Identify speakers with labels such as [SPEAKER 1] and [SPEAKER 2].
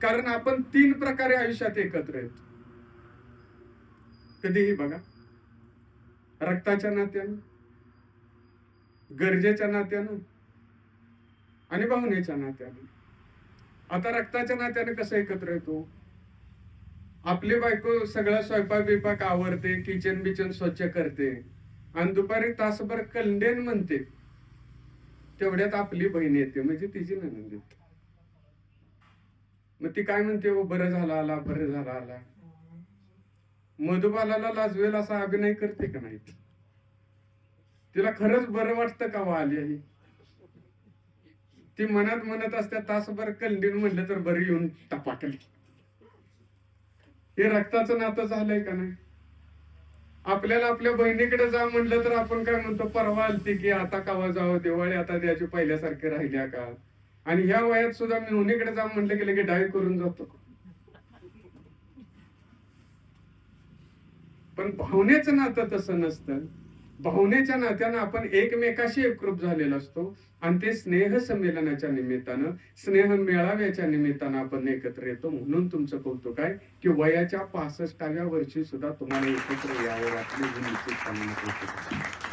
[SPEAKER 1] कारण आपण 3 प्रकारे आयुष्यात एकत्र येतो. कधीही बघा, रक्ताच्या नात्यानं, गरजेच्या नात्यानं आणि भावनेच्या नात्यानं. आता रक्ताच्या नात्यानं कसं एकत्र येतो? आपली बायको सगळा स्वयंपाक बिपाक आवरते, किचन बिचन स्वच्छ करते आणि दुपारी तासभर कलंडेन म्हणते, तेवढ्यात आपली बहीण येते, म्हणजे तिची नणंद येते. मग ती काय म्हणते, ओ बरं झालं आला, बरं झालं आला. मधुबालाला लाजवेल असा अभिनय करते का नाही? तिला खरंच बरं वाटतं का वा आली आहे? ती मनात म्हणत असते, तासभर कलंडीन म्हणलं तर बरं येऊन टपाकली. हे रक्ताचं नातं झालंय का नाही? आपल्याला आपल्या बहिणीकडे जा म्हणलं तर आपण काय म्हणतो, परवा आलती की आता कवा जावं, दिवाळी आता द्यायची पहिल्यासारखे राहिल्या का? आणि ह्या वयात सुद्धा मेहुणीकडे जा म्हणलं की लगे डाय करून जातो. पण भावनेचं नातं तसं नसतं. भावनेच्या नात्यानं आपण एकमेकाशी एकरूप झालेला असतो आणि ते स्नेह संमेलनाच्या निमित्तानं, स्नेह मेळाव्याच्या निमित्तानं आपण एकत्र येतो. म्हणून तुमचं कौतुक आहे की वयाच्या 65व्या वर्षी सुद्धा तुम्हाला एकत्र यावं वाटलं, हे निश्चितपणे कौतुक आहे.